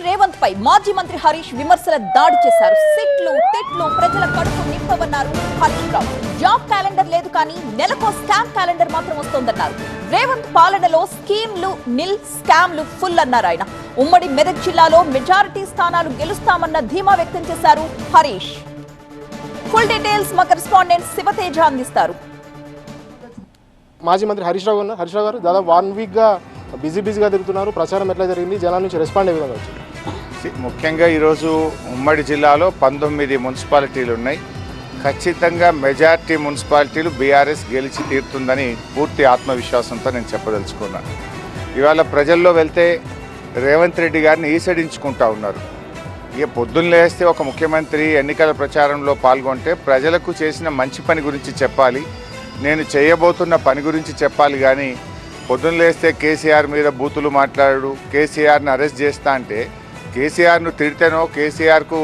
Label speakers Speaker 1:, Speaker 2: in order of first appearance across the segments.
Speaker 1: రేవంత్ పై మాజీ మంత్రి హరీష్ విమర్శల దాడి చేశారు. సిట్లు తిట్లు ప్రజల కడుపు నింపవన్నారు హరీష్ రావు. జాబ్ క్యాలెండర్ లేదు కానీ నెలకో స్కామ్ క్యాలెండర్ మాత్రం వస్తోందన్నారు. రేవంత్ పాలనలో స్కీమ్లు నిల్, స్కామ్లు ఫుల్ అన్నారు ఆయన. ఉమ్మడి మెదక్ జిల్లాలో మెజారిటీ స్థానాలు గెలుస్తామన్న ధీమా వ్యక్తం చేశారు హరీష్. ఫుల్ డీటెయిల్స్ మా కరెస్పాండెంట్ శివతేజ అందిస్తారు.
Speaker 2: మాజీ మంత్రి హరీష్ రావు గారు దాదాపు 1 వీక్గా బిజీగా తిరుగుతున్నారు. ప్రచారం ఎట్లా జరిగింది, జనాల నుంచి రెస్పాండ్ ఏ విధంగా వచ్చింది?
Speaker 3: ముఖ్యంగా ఈరోజు ఉమ్మడి జిల్లాలో 19 మున్సిపాలిటీలు ఉన్నాయి. ఖచ్చితంగా మెజార్టీ మున్సిపాలిటీలు బీఆర్ఎస్ గెలిచి తీరుతుందని పూర్తి ఆత్మవిశ్వాసంతో నేను చెప్పదలుచుకున్నాను. ఇవాళ ప్రజల్లో వెళ్తే రేవంత్ రెడ్డి గారిని ఈసడించుకుంటా ఉన్నారు. ఇక పొద్దున్న లేస్తే ఒక ముఖ్యమంత్రి ఎన్నికల ప్రచారంలో పాల్గొంటే ప్రజలకు చేసిన మంచి పని గురించి చెప్పాలి, నేను చేయబోతున్న పని గురించి చెప్పాలి. కానీ పొద్దున్న లేస్తే కేసీఆర్ మీద బూతులు మాట్లాడు, కేసీఆర్ని అరెస్ట్ చేస్తా అంటే కేసీఆర్ను తిడితేనో కేసీఆర్కు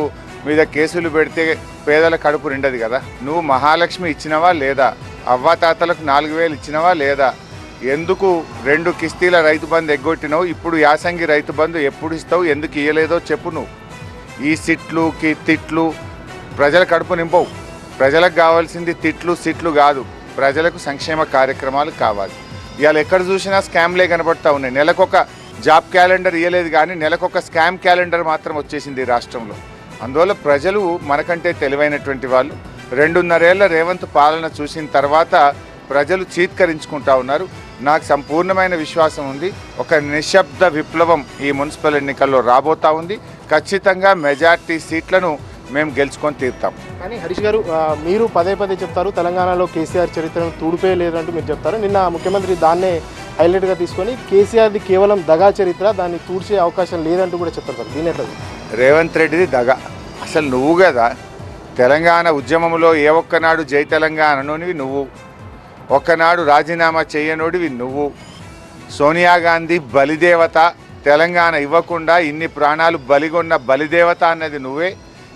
Speaker 3: మీద కేసులు పెడితే పేదల కడుపు నిండదు కదా. నువ్వు మహాలక్ష్మి ఇచ్చినవా లేదా, అవ్వాతాతలకు 4000 ఇచ్చినవా లేదా, ఎందుకు 2 కిస్తీల రైతు బంధు ఎగ్గొట్టినావు, ఇప్పుడు యాసంగి రైతు బంధు ఎప్పుడు ఇస్తావు, ఎందుకు ఇయ్యలేదో చెప్పు. నువ్వు ఈ సిట్లు తిట్లు ప్రజల కడుపు నింపవు. ప్రజలకు కావాల్సింది తిట్లు సిట్లు కాదు, ప్రజలకు సంక్షేమ కార్యక్రమాలు కావాలి. ఇవాళ ఎక్కడ చూసినా స్కామ్లే కనబడతా ఉన్నాయి. నెలకొక జాబ్ క్యాలెండర్ ఇవ్వలేదు కానీ నెలకొక స్కామ్ క్యాలెండర్ మాత్రం వచ్చేసింది రాష్ట్రంలో. అందువల్ల ప్రజలు మనకంటే తెలివైనటువంటి వాళ్ళు 2.5 ఏళ్ల రేవంత్ పాలన చూసిన తర్వాత ప్రజలు చీత్కరించుకుంటా ఉన్నారు. నాకు సంపూర్ణమైన విశ్వాసం ఉంది, ఒక నిశ్శబ్ద విప్లవం ఈ మున్సిపల్ ఎన్నికల్లో రాబోతా ఉంది. ఖచ్చితంగా మెజార్టీ సీట్లను మేము గెలుచుకొని తీరుతాం.
Speaker 2: కానీ హరీష్ గారు, మీరు పదే చెప్తారు తెలంగాణలో కేసీఆర్ చరిత్రను తూడిపోయలేదంటూ మీరు చెప్తారు. నిన్న ముఖ్యమంత్రి దాన్నే హైలైట్గా తీసుకొని కేసీఆర్ది కేవలం దగా చరిత్ర, దాన్ని తూడ్చే అవకాశం లేదంటూ కూడా చెప్తారు. దీని ఎట్లా?
Speaker 3: రేవంత్ రెడ్డిది దగా. అసలు నువ్వు కదా తెలంగాణ ఉద్యమంలో ఏ ఒక్కనాడు జై తెలంగాణ అనోనివి నువ్వు, ఒక్కనాడు రాజీనామా చేయనోడివి నువ్వు. సోనియా గాంధీ బలిదేవత, తెలంగాణ ఇవ్వకుండా ఇన్ని ప్రాణాలు బలిగొన్న బలిదేవత అన్నది నువ్వే,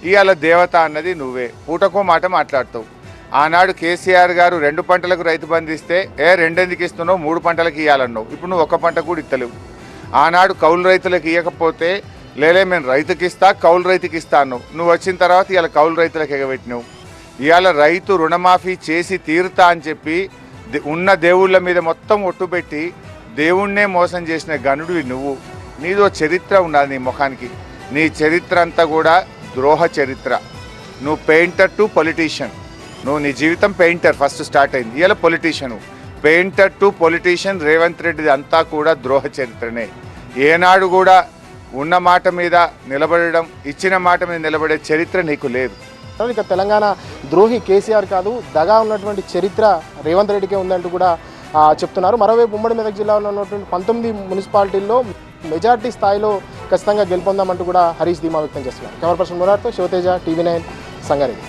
Speaker 3: ఇవాళ దేవత అన్నది నువ్వే. పూటకో మాట మాట్లాడతావు. ఆనాడు కేసీఆర్ గారు 2 పంటలకు రైతు బంధు ఇస్తే 2 ఎందుకు ఇస్తున్నావు, 3 పంటలకు ఇవ్వాలన్నావు. ఇప్పుడు నువ్వు 1 పంట కూడా ఇస్తలేవు. ఆనాడు కౌలు రైతులకు ఇవ్వకపోతే లేలే మేము రైతుకి ఇస్తా కౌలు రైతుకి ఇస్తాను, నువ్వు వచ్చిన తర్వాత ఇవాళ కౌలు రైతులకు ఎగబెట్టినావు. ఇవాళ రైతు రుణమాఫీ చేసి తీరుతా అని చెప్పి ఉన్న దేవుళ్ళ మీద మొత్తం ఒట్టుపెట్టి దేవుణ్ణే మోసం చేసిన గనుడివి నువ్వు. నీదో చరిత్ర ఉన్నది నీ ముఖానికి. నీ చరిత్ర అంతా కూడా ద్రోహ చరిత్ర. నువ్వు పెయింటర్ టు పొలిటీషియన్. నువ్వు నీ జీవితం పెయింటర్ ఫస్ట్ స్టార్ట్ అయింది, ఇలా politician. Painter to politician Revanth రెడ్డిది అంతా కూడా ద్రోహ చరిత్రనే. ఏనాడు కూడా ఉన్న మాట మీద నిలబడడం, ఇచ్చిన మాట మీద నిలబడే చరిత్ర నీకు లేదు.
Speaker 2: ఇక తెలంగాణ ద్రోహి కేసీఆర్ కాదు, దగా ఉన్నటువంటి చరిత్ర రేవంత్ రెడ్డికే ఉందంటూ కూడా చెప్తున్నారు. మరోవైపు ఉమ్మడి మెదక్ జిల్లాలో ఉన్నటువంటి 19 మున్సిపాలిటీల్లో మెజార్టీ స్థాయిలో ఖచ్చితంగా గెలుపొందామంటూ కూడా హరీష్ ధీమా వ్యక్తం చేస్తున్నారు. కెమెరా పర్సన్ మురార్తో శివతేజ, TV9 సంగారెడ్డి.